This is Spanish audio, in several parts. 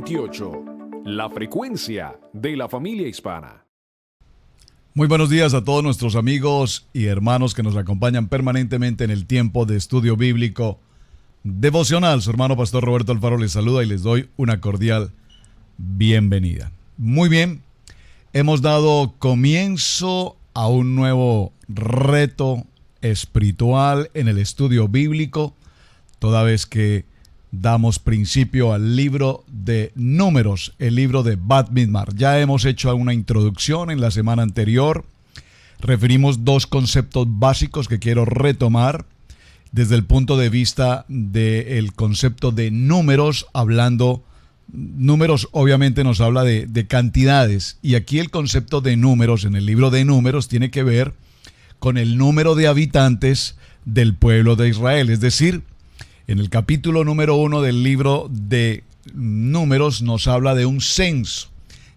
28, la frecuencia de la familia hispana. Muy buenos días a todos nuestros amigos y hermanos que nos acompañan permanentemente en el tiempo de estudio bíblico devocional. Su hermano Pastor Roberto Alfaro les saluda y les doy una cordial bienvenida. Muy bien, hemos dado comienzo a un nuevo reto espiritual en el estudio bíblico, toda vez que damos principio al libro de Números, el libro de Bat Midbar. Ya hemos hecho una introducción en la semana anterior. Referimos dos conceptos básicos que quiero retomar desde el punto de vista del concepto de números. Números obviamente nos habla de cantidades, y aquí el concepto de números en el libro de Números tiene que ver con el número de habitantes del pueblo de Israel. Es decir, en el capítulo número 1 del libro de Números nos habla de un censo.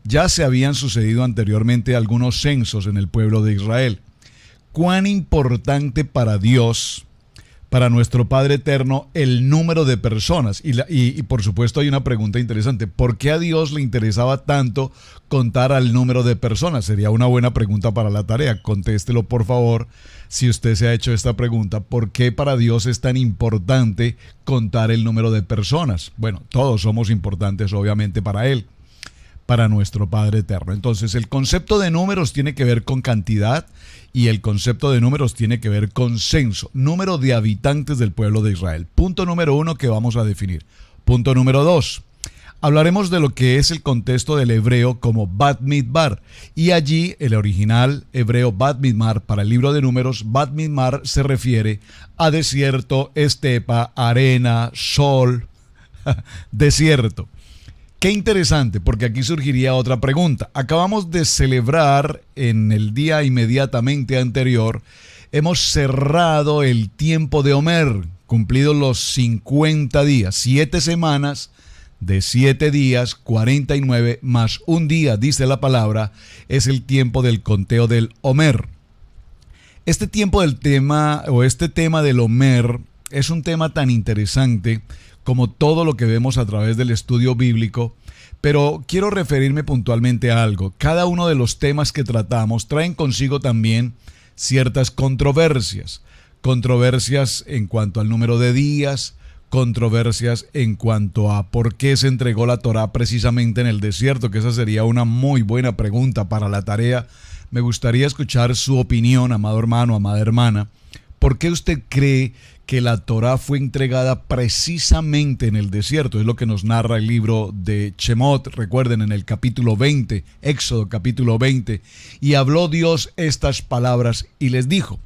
Ya se habían sucedido anteriormente algunos censos en el pueblo de Israel. ¿Cuán importante para Dios, para nuestro Padre Eterno, el número de personas? Y por supuesto hay una pregunta interesante. ¿Por qué a Dios le interesaba tanto contar al número de personas? Sería una buena pregunta para la tarea. Contéstelo, por favor, si usted se ha hecho esta pregunta. ¿Por qué para Dios es tan importante contar el número de personas? Bueno, todos somos importantes obviamente para Él, para nuestro Padre Eterno. Entonces, el concepto de números tiene que ver con cantidad y el concepto de números tiene que ver con censo, número de habitantes del pueblo de Israel. Punto número 1 que vamos a definir. Punto número 2. Hablaremos de lo que es el contexto del hebreo como Bat Midbar, y allí el original hebreo Bat Midbar para el libro de Números. Bat Midbar se refiere a desierto, estepa, arena, sol, desierto. Qué interesante, porque aquí surgiría otra pregunta. Acabamos de celebrar en el día inmediatamente anterior, hemos cerrado el tiempo de Omer, cumplidos los 50 días, 7 semanas de 7 días, 49 más un día, dice la palabra, es el tiempo del conteo del Omer. Este tema del Omer es un tema tan interesante como todo lo que vemos a través del estudio bíblico, pero quiero referirme puntualmente a algo. Cada uno de los temas que tratamos traen consigo también ciertas controversias en cuanto al número de días, controversias en cuanto a por qué se entregó la Torá precisamente en el desierto, que esa sería una muy buena pregunta para la tarea. Me gustaría escuchar su opinión, amado hermano, amada hermana. ¿Por qué usted cree que la Torá fue entregada precisamente en el desierto? Es lo que nos narra el libro de Shemot, recuerden, en el capítulo 20, Éxodo capítulo 20, y habló Dios estas palabras y les dijo.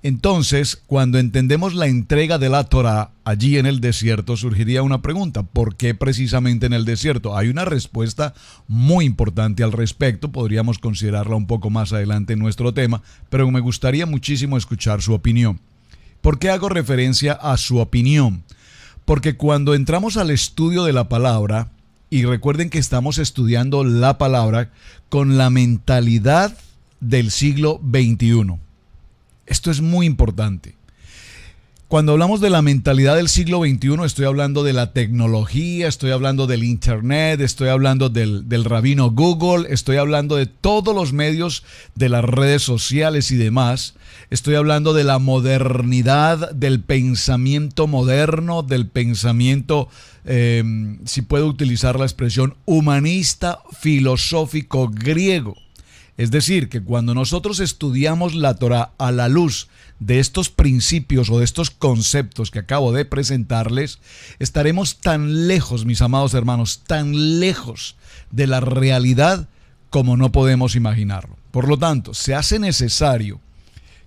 Entonces, cuando entendemos la entrega de la Torá allí en el desierto, surgiría una pregunta: ¿por qué precisamente en el desierto? Hay una respuesta muy importante al respecto, podríamos considerarla un poco más adelante en nuestro tema, pero me gustaría muchísimo escuchar su opinión. ¿Por qué hago referencia a su opinión? Porque cuando entramos al estudio de la palabra, y recuerden que estamos estudiando la palabra con la mentalidad del siglo XXI. Esto es muy importante. Cuando hablamos de la mentalidad del siglo XXI, estoy hablando de la tecnología, estoy hablando del internet, estoy hablando del rabino Google, estoy hablando de todos los medios de las redes sociales y demás. Estoy hablando de la modernidad, del pensamiento moderno, del pensamiento, si puedo utilizar la expresión, humanista, filosófico griego. Es decir, que cuando nosotros estudiamos la Torá a la luz de estos principios o de estos conceptos que acabo de presentarles, estaremos tan lejos, mis amados hermanos, tan lejos de la realidad como no podemos imaginarlo. Por lo tanto, se hace necesario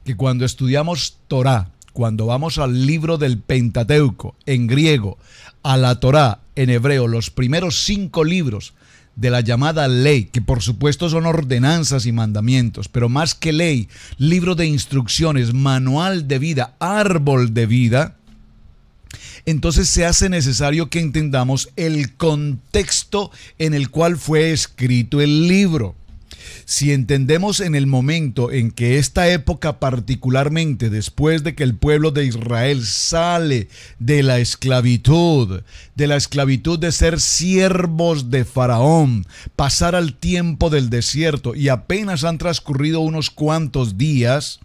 que cuando estudiamos Torá, cuando vamos al libro del Pentateuco en griego, a la Torá en hebreo, los primeros 5 libros de la llamada ley, que por supuesto son ordenanzas y mandamientos, pero más que ley, libro de instrucciones, manual de vida, árbol de vida, entonces se hace necesario que entendamos el contexto en el cual fue escrito el libro. Si entendemos en el momento en que esta época, particularmente después de que el pueblo de Israel sale de la esclavitud de ser siervos de Faraón, pasar al tiempo del desierto, y apenas han transcurrido unos cuantos días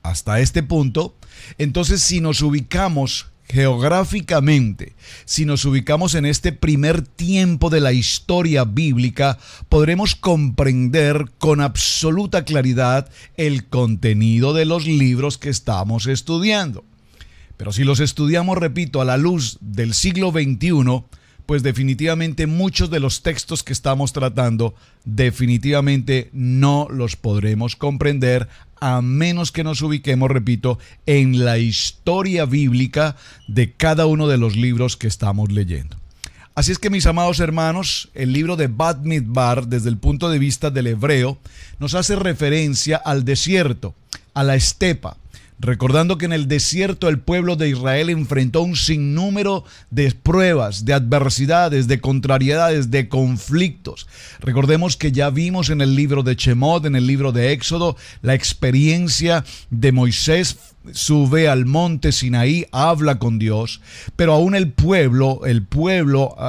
hasta este punto, entonces si nos ubicamos geográficamente, si nos ubicamos en este primer tiempo de la historia bíblica, podremos comprender con absoluta claridad el contenido de los libros que estamos estudiando. Pero si los estudiamos, repito, a la luz del siglo XXI, pues definitivamente muchos de los textos que estamos tratando definitivamente no los podremos comprender a menos que nos ubiquemos, repito, en la historia bíblica de cada uno de los libros que estamos leyendo. Así es que, mis amados hermanos, el libro de Bamidbar, desde el punto de vista del hebreo, nos hace referencia al desierto, a la estepa, recordando que en el desierto el pueblo de Israel enfrentó un sinnúmero de pruebas, de adversidades, de contrariedades, de conflictos. Recordemos que ya vimos en el libro de Shemot, en el libro de Éxodo, la experiencia de Moisés. Sube al monte Sinaí, habla con Dios, pero aún el pueblo,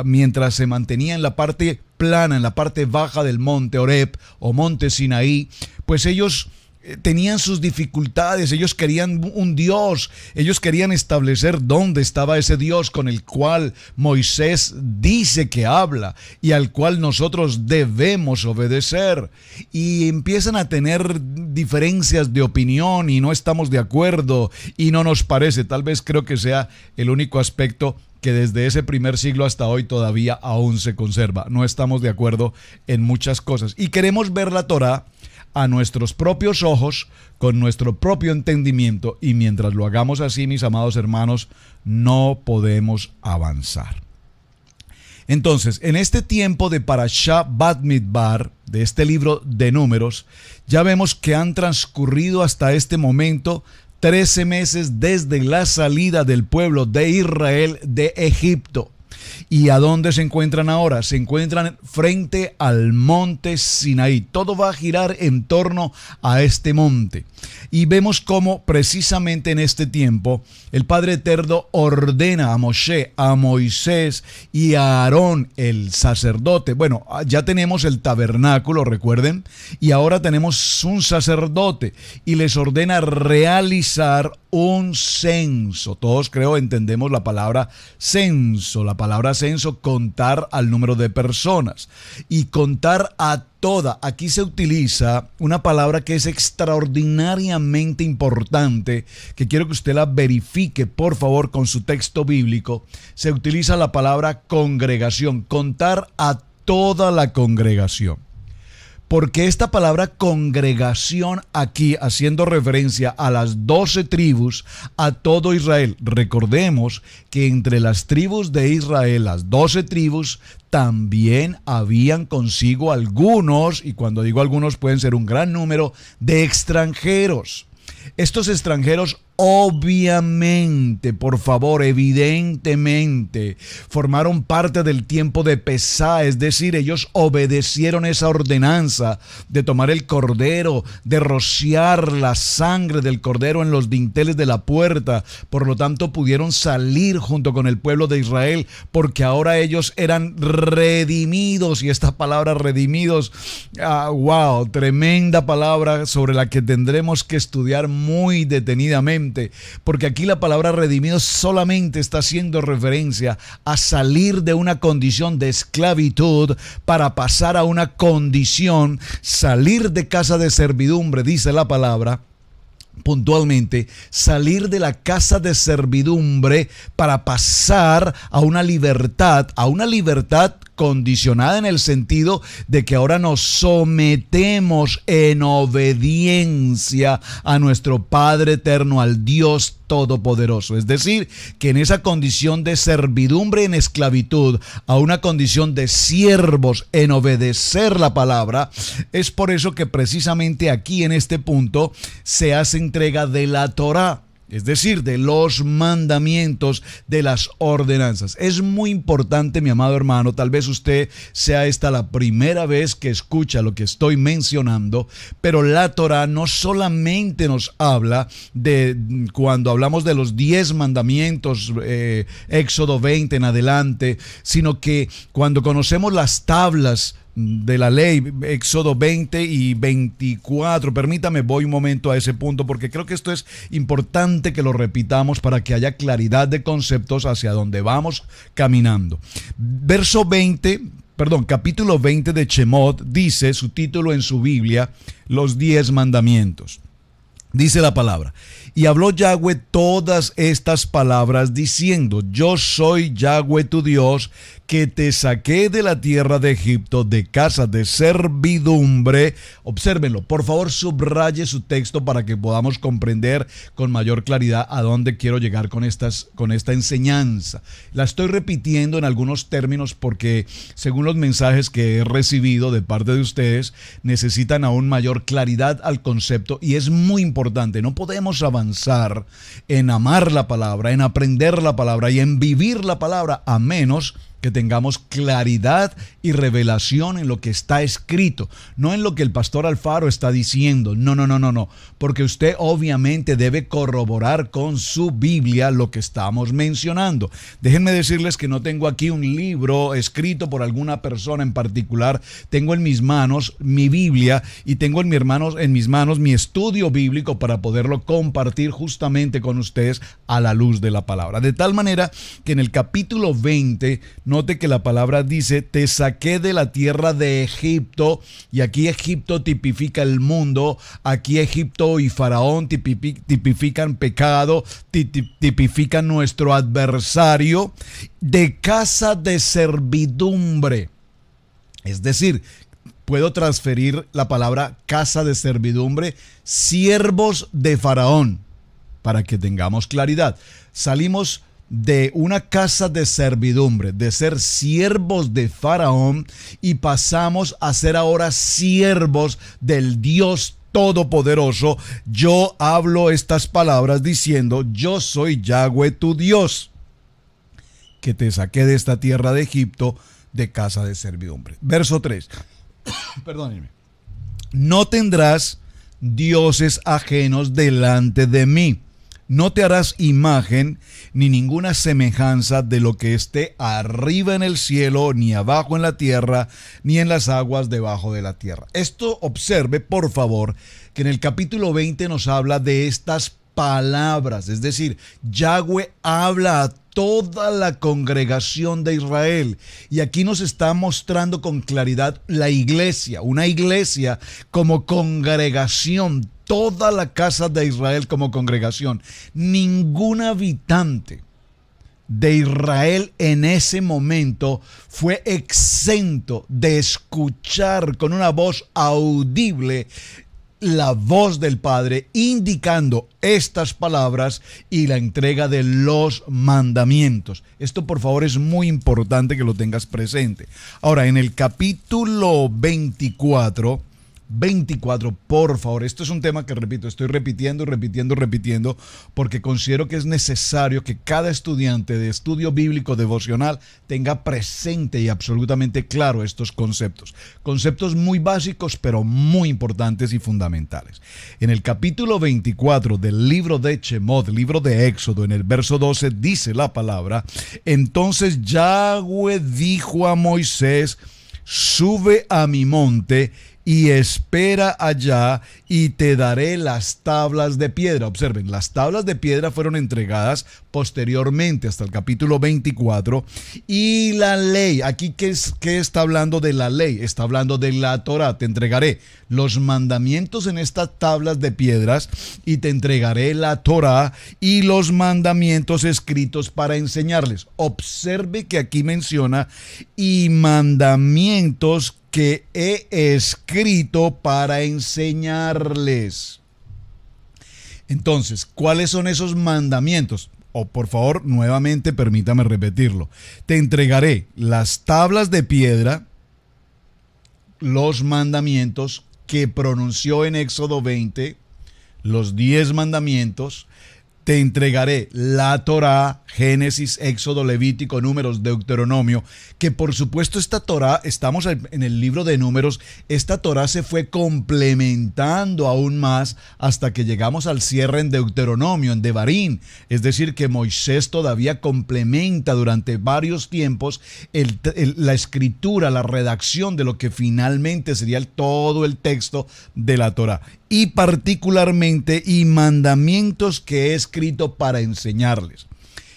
mientras se mantenía en la parte plana, en la parte baja del monte Horeb o monte Sinaí, pues ellos tenían sus dificultades, ellos querían un Dios, ellos querían establecer dónde estaba ese Dios con el cual Moisés dice que habla y al cual nosotros debemos obedecer, y empiezan a tener diferencias de opinión y no estamos de acuerdo y no nos parece. Tal vez creo que sea el único aspecto que desde ese primer siglo hasta hoy todavía aún se conserva. No estamos de acuerdo en muchas cosas y queremos ver la Torá a nuestros propios ojos, con nuestro propio entendimiento, y mientras lo hagamos así, mis amados hermanos, no podemos avanzar. Entonces, en este tiempo de Parashá Bamidbar, de este libro de Números, ya vemos que han transcurrido hasta este momento 13 meses desde la salida del pueblo de Israel de Egipto. ¿Y a dónde se encuentran ahora? Se encuentran frente al monte Sinaí. Todo va a girar en torno a este monte. Y vemos cómo precisamente en este tiempo el Padre Eterno ordena a Moshe, a Moisés y a Aarón, el sacerdote. Bueno, ya tenemos el tabernáculo, recuerden, y ahora tenemos un sacerdote y les ordena realizar un censo. Todos creo entendemos la palabra censo. La palabra censo, contar al número de personas y contar a toda. Aquí se utiliza una palabra que es extraordinariamente importante, que quiero que usted la verifique, por favor, con su texto bíblico. Se utiliza la palabra congregación, contar a toda la congregación. Porque esta palabra congregación aquí, haciendo referencia a las 12 tribus, a todo Israel. Recordemos que entre las tribus de Israel, las 12 tribus, también habían consigo algunos, y cuando digo algunos pueden ser un gran número, de extranjeros. Estos extranjeros obviamente, por favor, evidentemente, formaron parte del tiempo de Pesá, es decir, ellos obedecieron esa ordenanza de tomar el cordero, de rociar la sangre del cordero en los dinteles de la puerta. Por lo tanto, pudieron salir junto con el pueblo de Israel, porque ahora ellos eran redimidos, y esta palabra redimidos, wow, tremenda palabra sobre la que tendremos que estudiar muy detenidamente. Porque aquí la palabra redimidos solamente está haciendo referencia a salir de una condición de esclavitud para pasar a una condición, salir de casa de servidumbre, dice la palabra puntualmente, salir de la casa de servidumbre para pasar a una libertad condicionada en el sentido de que ahora nos sometemos en obediencia a nuestro Padre Eterno, al Dios Todopoderoso. Es decir, que en esa condición de servidumbre en esclavitud a una condición de siervos en obedecer la palabra, es por eso que precisamente aquí en este punto se hace entrega de la Torá. es decir, de los mandamientos, de las ordenanzas. Es muy importante, mi amado hermano, tal vez usted sea esta la primera vez que escucha lo que estoy mencionando, pero la Torá no solamente nos habla de, cuando hablamos de los 10 mandamientos, Éxodo 20 en adelante, sino que cuando conocemos las tablas de la ley, Éxodo 20 y 24. Permítame, voy un momento a ese punto porque creo que esto es importante que lo repitamos para que haya claridad de conceptos hacia donde vamos caminando. Capítulo 20 de Shemot dice, su título en su Biblia, los 10 mandamientos. Dice la palabra: y habló Yahweh todas estas palabras diciendo: yo soy Yahweh tu Dios, que te saqué de la tierra de Egipto, de casa de servidumbre. Obsérvenlo, por favor, subraye su texto para que podamos comprender con mayor claridad a dónde quiero llegar con esta enseñanza. La estoy repitiendo en algunos términos porque, según los mensajes que he recibido de parte de ustedes, necesitan aún mayor claridad al concepto, y es muy importante. No podemos avanzar en amar la palabra, en aprender la palabra y en vivir la palabra a menos que tengamos claridad y revelación en lo que está escrito, no en lo que el pastor Alfaro está diciendo. No, porque usted obviamente debe corroborar con su Biblia lo que estamos mencionando. Déjenme decirles que no tengo aquí un libro escrito por alguna persona en particular. Tengo en mis manos mi Biblia y tengo en mis manos mi estudio bíblico para poderlo compartir justamente con ustedes a la luz de la palabra. De tal manera que en el capítulo 20, note que la palabra dice: te saqué de la tierra de Egipto, y aquí Egipto tipifica el mundo, aquí Egipto y Faraón tipifican pecado, tipifican nuestro adversario, de casa de servidumbre. Es decir, puedo transferir la palabra casa de servidumbre, siervos de Faraón, para que tengamos claridad. Salimos de una casa de servidumbre, de ser siervos de Faraón, y pasamos a ser ahora siervos del Dios Todopoderoso. Yo hablo estas palabras diciendo: yo soy Yahweh tu Dios, que te saqué de esta tierra de Egipto, de casa de servidumbre. Verso 3. Perdónenme. No tendrás dioses ajenos delante de mí. No te harás imagen ni ninguna semejanza de lo que esté arriba en el cielo, ni abajo en la tierra, ni en las aguas debajo de la tierra. Esto, observe por favor, que en el capítulo 20 nos habla de estas palabras, es decir, Yahweh habla a toda la congregación de Israel, y aquí nos está mostrando con claridad la iglesia, una iglesia como congregación, toda la casa de Israel como congregación. Ningún habitante de Israel en ese momento fue exento de escuchar con una voz audible la voz del Padre indicando estas palabras y la entrega de los mandamientos. Esto, por favor, es muy importante que lo tengas presente. Ahora, en el capítulo 24, por favor, esto es un tema que repito, estoy repitiendo, porque considero que es necesario que cada estudiante de estudio bíblico devocional tenga presente y absolutamente claro estos conceptos. Conceptos muy básicos, pero muy importantes y fundamentales. En el capítulo 24 del libro de Shemot, libro de Éxodo, en el verso 12, dice la palabra: entonces Yahweh dijo a Moisés: sube a mi monte y espera allá, y te daré las tablas de piedra. Observen, las tablas de piedra fueron entregadas posteriormente hasta el capítulo 24. Y la ley, aquí ¿qué está hablando de la ley? Está hablando de la Torá. Te entregaré los mandamientos en estas tablas de piedras, y te entregaré la Torá y los mandamientos escritos para enseñarles. Observe que aquí menciona: y mandamientos que he escrito para enseñarles. Entonces, ¿cuáles son esos mandamientos? Por favor, nuevamente permítame repetirlo. Te entregaré las tablas de piedra, los mandamientos que pronunció en Éxodo 20, los 10 mandamientos, te entregaré la Torá, Génesis, Éxodo, Levítico, Números, Deuteronomio, que por supuesto esta Torá, estamos en el libro de Números, esta Torá se fue complementando aún más hasta que llegamos al cierre en Deuteronomio, en Devarim, es decir que Moisés todavía complementa durante varios tiempos la escritura, la redacción de lo que finalmente sería todo el texto de la Torá. Y particularmente y mandamientos que he escrito para enseñarles.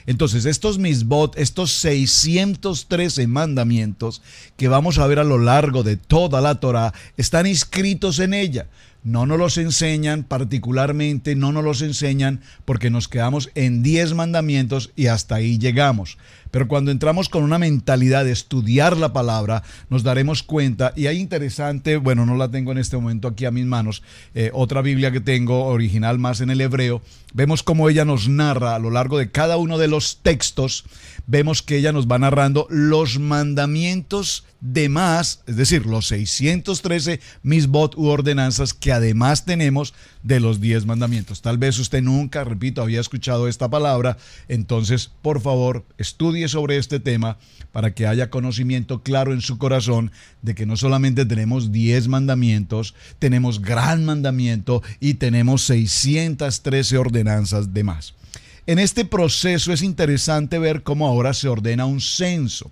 Entonces, estos misbot, estos 613 mandamientos que vamos a ver a lo largo de toda la Torá, están inscritos en ella. No nos los enseñan, particularmente no nos los enseñan porque nos quedamos en 10 mandamientos y hasta ahí llegamos. Pero cuando entramos con una mentalidad de estudiar la palabra, nos daremos cuenta, y hay interesante, bueno, no la tengo en este momento aquí a mis manos, otra Biblia que tengo, original más en el hebreo, vemos cómo ella nos narra a lo largo de cada uno de los textos, vemos que ella nos va narrando los mandamientos de más, es decir, los 613 misbot u ordenanzas que además tenemos de los 10 mandamientos. Tal vez usted nunca, repito, había escuchado esta palabra, entonces por favor estudie sobre este tema para que haya conocimiento claro en su corazón de que no solamente tenemos 10 mandamientos, tenemos gran mandamiento y tenemos 613 ordenanzas de más. En este proceso es interesante ver cómo ahora se ordena un censo.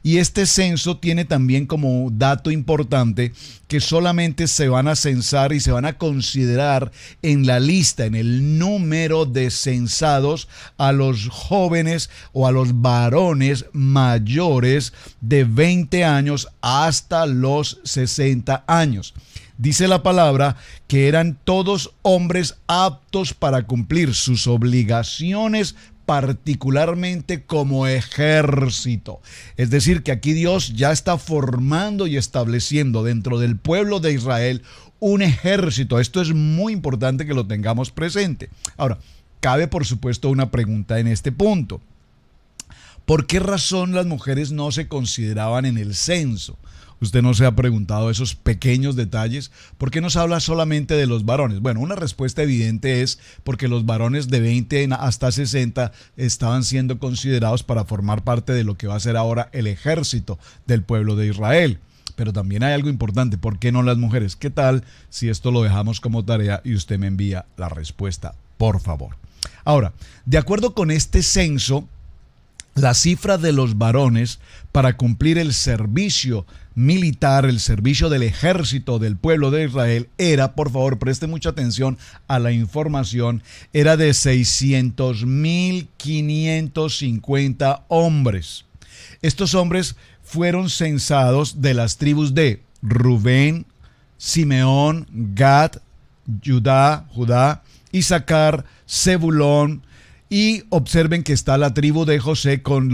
Y este censo tiene también como dato importante que solamente se van a censar y se van a considerar en la lista, en el número de censados a los jóvenes o a los varones mayores de 20 años hasta los 60 años. Dice la palabra que eran todos hombres aptos para cumplir sus obligaciones, particularmente como ejército. Es decir, que aquí Dios ya está formando y estableciendo dentro del pueblo de Israel un ejército. Esto es muy importante que lo tengamos presente. Ahora, cabe por supuesto una pregunta en este punto. ¿Por qué razón las mujeres no se consideraban en el censo? ¿Usted no se ha preguntado esos pequeños detalles? ¿Por qué nos habla solamente de los varones? Bueno, una respuesta evidente es porque los varones de 20 hasta 60 estaban siendo considerados para formar parte de lo que va a ser ahora el ejército del pueblo de Israel. Pero también hay algo importante, ¿por qué no las mujeres? ¿Qué tal si esto lo dejamos como tarea y usted me envía la respuesta, por favor? Ahora, de acuerdo con este censo, la cifra de los varones para cumplir el servicio militar, el servicio del ejército del pueblo de Israel era, por favor, preste mucha atención a la información, era de 600,550 hombres. Estos hombres fueron censados de las tribus de Rubén, Simeón, Gad, Judá, Isaacar, Zebulón. Y observen que está la tribu de José con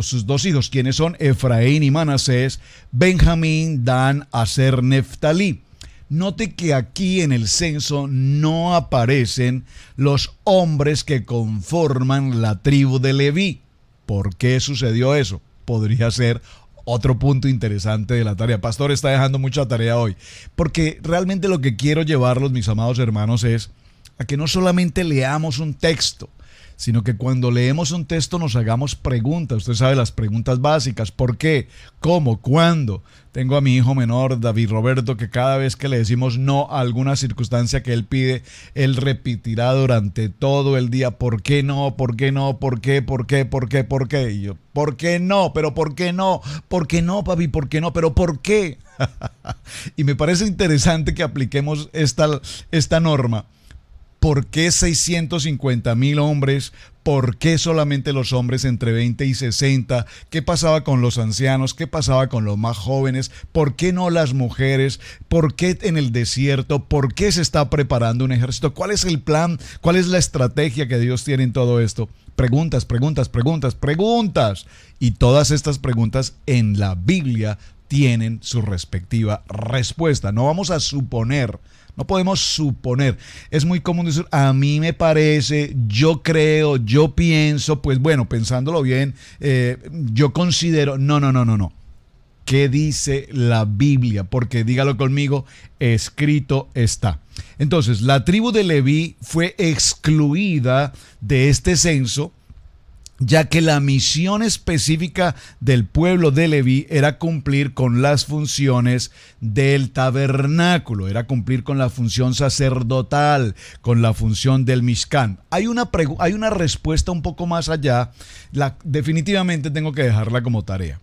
sus dos hijos, quienes son Efraín y Manasés, Benjamín, Dan, Aser, Neftalí. Note que aquí en el censo no aparecen los hombres que conforman la tribu de Leví. ¿Por qué sucedió eso? Podría ser otro punto interesante de la tarea. Pastor está dejando mucha tarea hoy, porque realmente lo que quiero llevarlos, mis amados hermanos, es a que no solamente leamos un texto, sino que cuando leemos un texto nos hagamos preguntas. Usted sabe las preguntas básicas: ¿por qué? ¿Cómo? ¿Cuándo? Tengo a mi hijo menor, David Roberto, que cada vez que le decimos no a alguna circunstancia que él pide, él repetirá durante todo el día: ¿por qué no? ¿Por qué no? ¿Por qué? ¿Por qué? ¿Por qué? ¿Por qué? Y yo: ¿por qué no? ¿Pero por qué no? ¿Por qué no, papi? ¿Por qué no? ¿Pero por qué? Y me parece interesante que apliquemos esta norma. ¿Por qué 650,000 hombres? ¿Por qué solamente los hombres entre 20 y 60? ¿Qué pasaba con los ancianos? ¿Qué pasaba con los más jóvenes? ¿Por qué no las mujeres? ¿Por qué en el desierto? ¿Por qué se está preparando un ejército? ¿Cuál es el plan? ¿Cuál es la estrategia que Dios tiene en todo esto? Preguntas. Y todas estas preguntas en la Biblia tienen su respectiva respuesta. No vamos a suponer. No podemos suponer. Es muy común decir: a mí me parece, yo creo, yo pienso, pues bueno, pensándolo bien, yo considero. No. ¿Qué dice la Biblia? Porque dígalo conmigo, escrito está. Entonces, la tribu de Leví fue excluida de este censo, ya que la misión específica del pueblo de Leví era cumplir con las funciones del tabernáculo, era cumplir con la función sacerdotal, con la función del Mishkan. Hay una respuesta un poco más allá, definitivamente tengo que dejarla como tarea.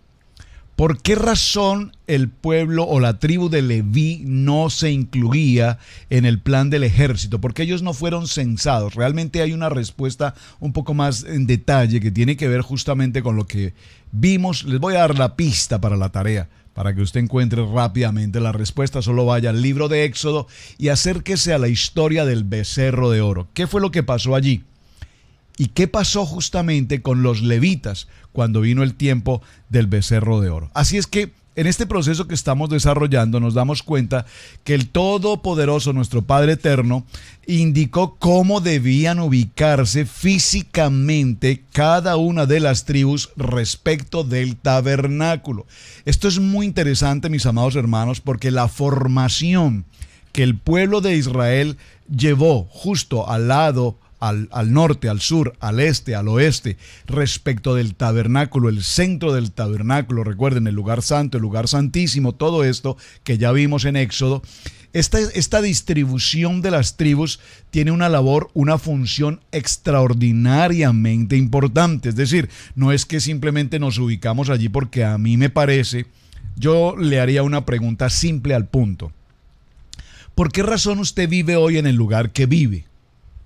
¿Por qué razón el pueblo o la tribu de Leví no se incluía en el plan del ejército? ¿Por qué ellos no fueron censados? Realmente hay una respuesta un poco más en detalle que tiene que ver justamente con lo que vimos. Les voy a dar la pista para la tarea, para que usted encuentre rápidamente la respuesta. Solo vaya al libro de Éxodo y acérquese a la historia del becerro de oro. ¿Qué fue lo que pasó allí? ¿Y qué pasó justamente con los levitas cuando vino el tiempo del becerro de oro? Así es que en este proceso que estamos desarrollando nos damos cuenta que el Todopoderoso, nuestro Padre Eterno, indicó cómo debían ubicarse físicamente cada una de las tribus respecto del tabernáculo. Esto es muy interesante, mis amados hermanos, porque la formación que el pueblo de Israel llevó justo al lado, al norte, al sur, al este, al oeste, respecto del tabernáculo, el centro del tabernáculo, recuerden, el lugar santo, el lugar santísimo, todo esto que ya vimos en Éxodo. Esta distribución de las tribus tiene una labor, una función extraordinariamente importante. Es decir, no es que simplemente nos ubicamos allí porque a mí me parece. Yo le haría una pregunta simple al punto. ¿Por qué razón usted vive hoy en el lugar que vive?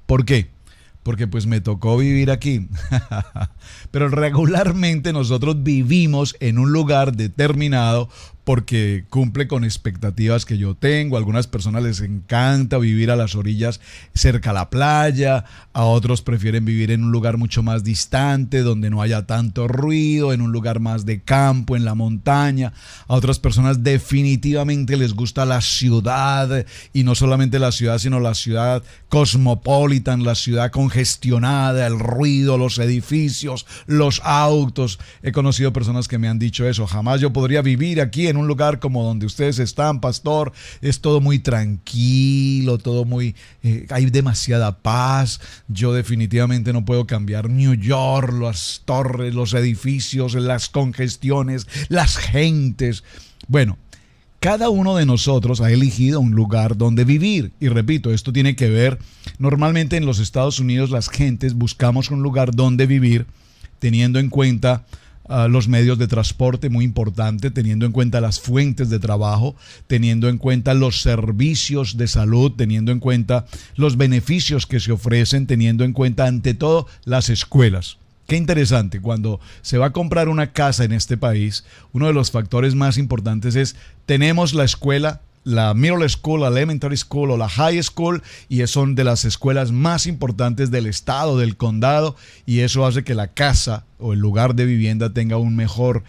¿Por qué? Porque pues me tocó vivir aquí. Pero regularmente nosotros vivimos en un lugar determinado porque cumple con expectativas que yo tengo. A algunas personas les encanta vivir a las orillas cerca a la playa, a otros prefieren vivir en un lugar mucho más distante, donde no haya tanto ruido, en un lugar más de campo, en la montaña. A otras personas definitivamente les gusta la ciudad, y no solamente la ciudad, sino la ciudad cosmopolitan, la ciudad congestionada, el ruido, los edificios, los autos. He conocido personas que me han dicho eso: jamás yo podría vivir aquí en un lugar como donde ustedes están, pastor. Es todo muy tranquilo, todo muy hay demasiada paz. Yo definitivamente no puedo cambiar New York, las torres, los edificios, las congestiones, las gentes. Bueno, cada uno de nosotros ha elegido un lugar donde vivir. Y repito, esto tiene que ver, normalmente en los Estados Unidos las gentes buscamos un lugar donde vivir teniendo en cuenta los medios de transporte, muy importante, teniendo en cuenta las fuentes de trabajo, teniendo en cuenta los servicios de salud, teniendo en cuenta los beneficios que se ofrecen, teniendo en cuenta ante todo las escuelas. Qué interesante, cuando se va a comprar una casa en este país, uno de los factores más importantes es: tenemos la escuela, la middle school, la elementary school o la high school, y son de las escuelas más importantes del estado, del condado, y eso hace que la casa o el lugar de vivienda tenga un mejor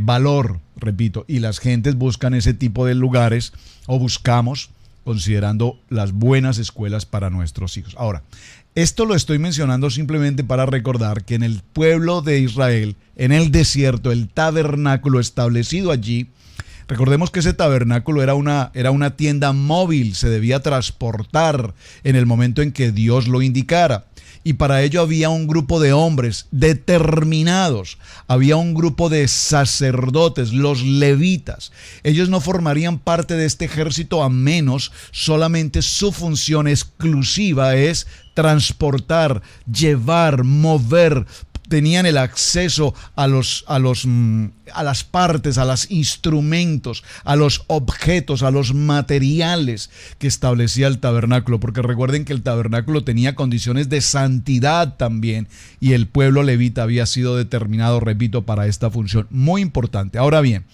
valor, repito, y las gentes buscan ese tipo de lugares, o buscamos, considerando las buenas escuelas para nuestros hijos. Ahora, esto lo estoy mencionando simplemente para recordar que en el pueblo de Israel, en el desierto, el tabernáculo establecido allí, recordemos que ese tabernáculo era una tienda móvil, se debía transportar en el momento en que Dios lo indicara. Y para ello había un grupo de hombres determinados, había un grupo de sacerdotes, los levitas. Ellos no formarían parte de este ejército a menos solamente su función exclusiva es transportar, llevar, mover. Tenían el acceso a las partes, a los instrumentos, a los objetos, a los materiales que establecía el tabernáculo, porque recuerden que el tabernáculo tenía condiciones de santidad también, y el pueblo levita había sido determinado, repito, para esta función muy importante. Ahora bien,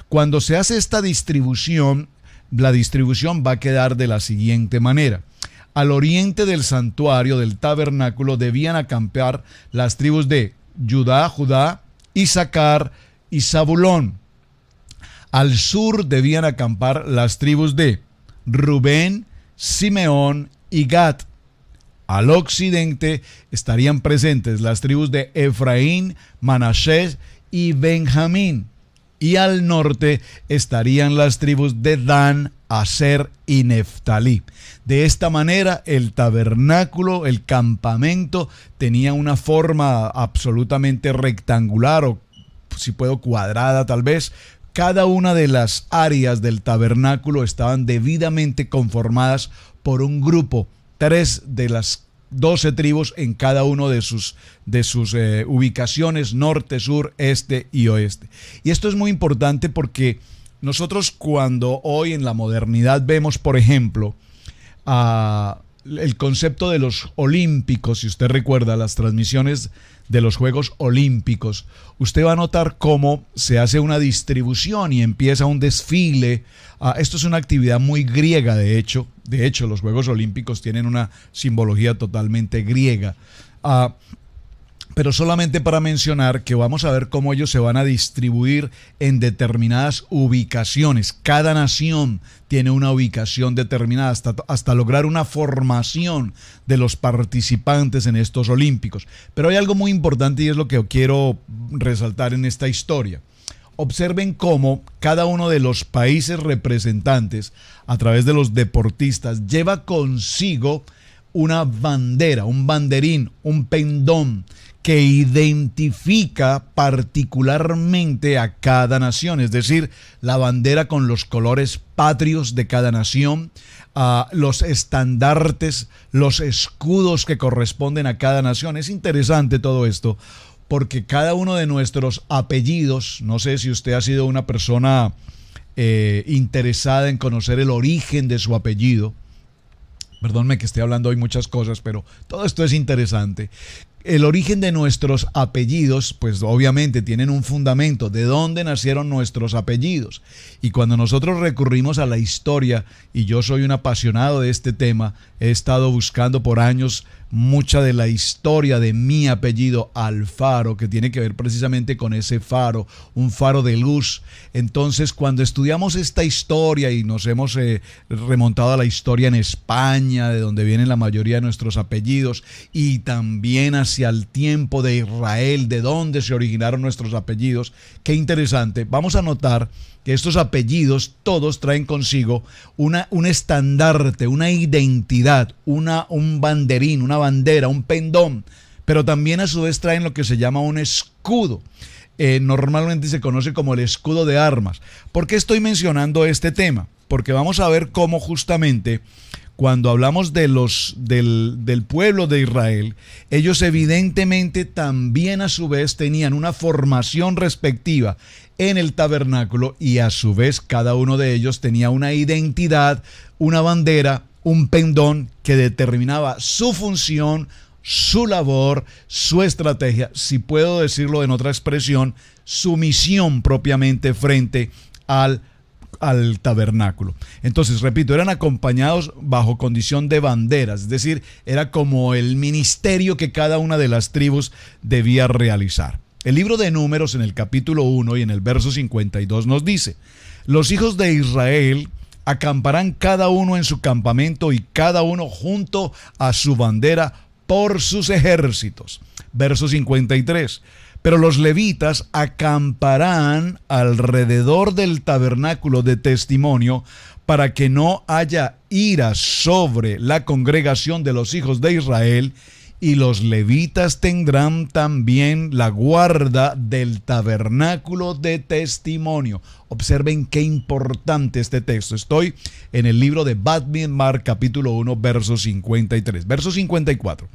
cuando se hace esta distribución, la distribución va a quedar de la siguiente manera. Al oriente del santuario del tabernáculo debían acampar las tribus de Judá, Isaacar y Zabulón. Al sur debían acampar las tribus de Rubén, Simeón y Gad. Al occidente estarían presentes las tribus de Efraín, Manasés y Benjamín. y al norte estarían las tribus de Dan, Aser y Neftalí. De esta manera el tabernáculo, el campamento, tenía una forma absolutamente rectangular o, si puedo, cuadrada tal vez. Cada una de las áreas del tabernáculo estaban debidamente conformadas por un grupo, 3 de las 12 tribus en cada uno de sus ubicaciones, norte, sur, este y oeste. Y esto es muy importante porque nosotros, cuando hoy en la modernidad vemos, por ejemplo, el concepto de los olímpicos, si usted recuerda las transmisiones de los Juegos Olímpicos, usted va a notar cómo se hace una distribución y empieza un desfile. Esto es una actividad muy griega, de hecho. De hecho, los Juegos Olímpicos tienen una simbología totalmente griega. Pero solamente para mencionar que vamos a ver cómo ellos se van a distribuir en determinadas ubicaciones. Cada nación tiene una ubicación determinada hasta lograr una formación de los participantes en estos olímpicos. Pero hay algo muy importante y es lo que quiero resaltar en esta historia. Observen cómo cada uno de los países representantes, a través de los deportistas, lleva consigo una bandera, un banderín, un pendón que identifica particularmente a cada nación, es decir, la bandera con los colores patrios de cada nación, los estandartes, los escudos que corresponden a cada nación. Es interesante todo esto porque cada uno de nuestros apellidos, no sé si usted ha sido una persona interesada en conocer el origen de su apellido. Perdónme que esté hablando hoy muchas cosas, pero todo esto es interesante. El origen de nuestros apellidos, pues obviamente tienen un fundamento. ¿De dónde nacieron nuestros apellidos? Y cuando nosotros recurrimos a la historia, y yo soy un apasionado de este tema, he estado buscando por años mucha de la historia de mi apellido, Alfaro, que tiene que ver precisamente con ese faro, un faro de luz. Entonces, cuando estudiamos esta historia y nos hemos remontado a la historia en España, de donde vienen la mayoría de nuestros apellidos, y también hacia el tiempo de Israel, de donde se originaron nuestros apellidos, qué interesante. Vamos a notar que estos apellidos todos traen consigo un estandarte, una identidad, un banderín, una bandera, un pendón, pero también a su vez traen lo que se llama un escudo. Normalmente se conoce como el escudo de armas. ¿Por qué estoy mencionando este tema? Porque vamos a ver cómo justamente cuando hablamos de del pueblo de Israel, ellos evidentemente también a su vez tenían una formación respectiva en el tabernáculo y a su vez cada uno de ellos tenía una identidad, una bandera, un pendón que determinaba su función, su labor, su estrategia, si puedo decirlo en otra expresión, su misión propiamente frente al tabernáculo. Entonces, repito, eran acompañados bajo condición de banderas, es decir, era como el ministerio que cada una de las tribus debía realizar. El libro de Números en el capítulo 1 y en el verso 52 nos dice: los hijos de Israel acamparán cada uno en su campamento y cada uno junto a su bandera por sus ejércitos. Verso 53. Pero los levitas acamparán alrededor del tabernáculo de testimonio para que no haya ira sobre la congregación de los hijos de Israel, y los levitas tendrán también la guarda del tabernáculo de testimonio. Observen qué importante este texto. Estoy en el libro de Bamidbar, capítulo 1, verso 53. Verso 54.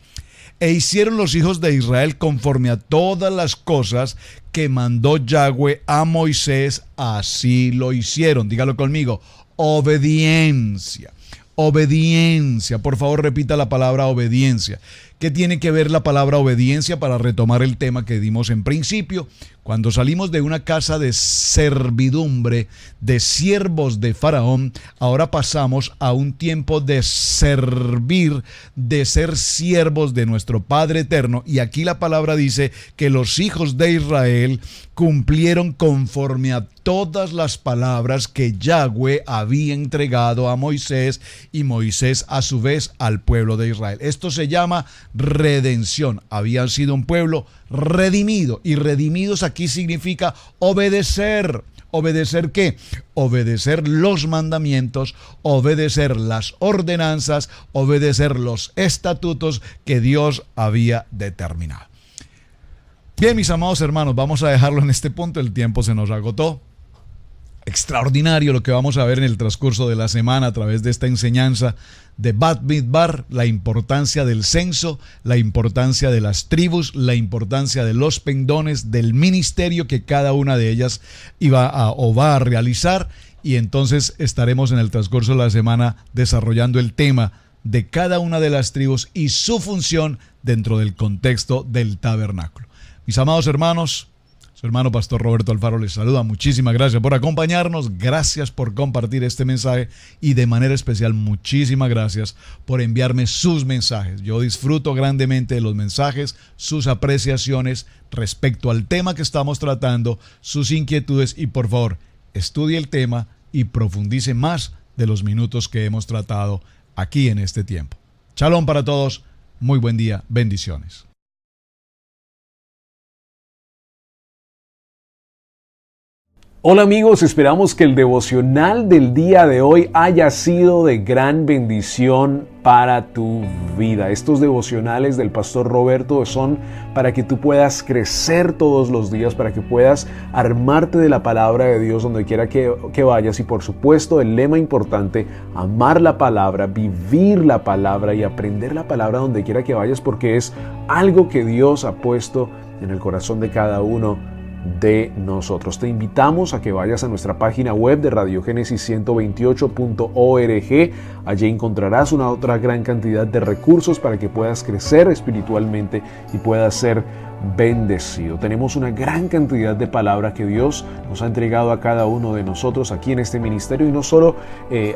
E hicieron los hijos de Israel conforme a todas las cosas que mandó Yahweh a Moisés, así lo hicieron. Dígalo conmigo: obediencia. Obediencia. Por favor, repita la palabra obediencia. ¿Qué tiene que ver la palabra obediencia para retomar el tema que dimos en principio? Cuando salimos de una casa de servidumbre, de siervos de Faraón, ahora pasamos a un tiempo de servir, de ser siervos de nuestro Padre Eterno. Y aquí la palabra dice que los hijos de Israel cumplieron conforme a todas las palabras que Yahweh había entregado a Moisés, y Moisés a su vez al pueblo de Israel. Esto se llama redención. Habían sido un pueblo redimido. ¿Y redimidos a qué aquí significa obedecer. ¿Obedecer qué? Obedecer los mandamientos, obedecer las ordenanzas, obedecer los estatutos que Dios había determinado. Bien, mis amados hermanos, vamos a dejarlo en este punto, el tiempo se nos agotó. Extraordinario lo que vamos a ver en el transcurso de la semana a través de esta enseñanza de Bat Midbar, la importancia del censo, la importancia de las tribus, la importancia de los pendones, del ministerio que cada una de ellas va a realizar, y entonces estaremos en el transcurso de la semana desarrollando el tema de cada una de las tribus y su función dentro del contexto del tabernáculo. Mis amados hermanos, su hermano Pastor Roberto Alfaro les saluda. Muchísimas gracias por acompañarnos, gracias por compartir este mensaje y de manera especial muchísimas gracias por enviarme sus mensajes. Yo disfruto grandemente de los mensajes, sus apreciaciones respecto al tema que estamos tratando, sus inquietudes, y por favor, estudie el tema y profundice más de los minutos que hemos tratado aquí en este tiempo. Shalom para todos, muy buen día, bendiciones. Hola amigos, esperamos que el devocional del día de hoy haya sido de gran bendición para tu vida. Estos devocionales del Pastor Roberto son para que tú puedas crecer todos los días, para que puedas armarte de la palabra de Dios donde quiera que vayas, y por supuesto el lema importante, amar la palabra, vivir la palabra y aprender la palabra donde quiera que vayas, porque es algo que Dios ha puesto en el corazón de cada uno de nosotros. Te invitamos a que vayas a nuestra página web de Radiogénesis 128.org. Allí encontrarás una otra gran cantidad de recursos para que puedas crecer espiritualmente y puedas ser bendecido. Tenemos una gran cantidad de palabras que Dios nos ha entregado a cada uno de nosotros aquí en este ministerio, y no solo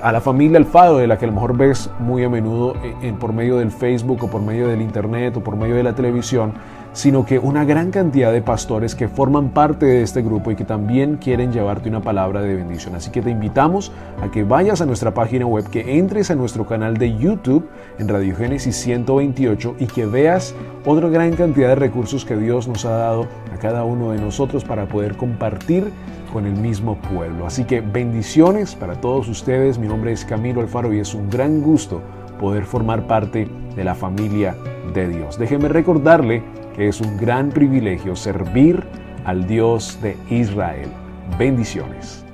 a la familia Alfaro, de la que a lo mejor ves muy a menudo por medio del Facebook o por medio del internet o por medio de la televisión, sino que una gran cantidad de pastores que forman parte de este grupo y que también quieren llevarte una palabra de bendición. Así que te invitamos a que vayas a nuestra página web, que entres a nuestro canal de YouTube en Radiogénesis 128 y que veas otra gran cantidad de recursos que Dios nos ha dado a cada uno de nosotros para poder compartir con el mismo pueblo. Así que bendiciones para todos ustedes. Mi nombre es Camilo Alfaro y es un gran gusto poder formar parte de la familia de Dios. Déjeme recordarle que es un gran privilegio servir al Dios de Israel. Bendiciones.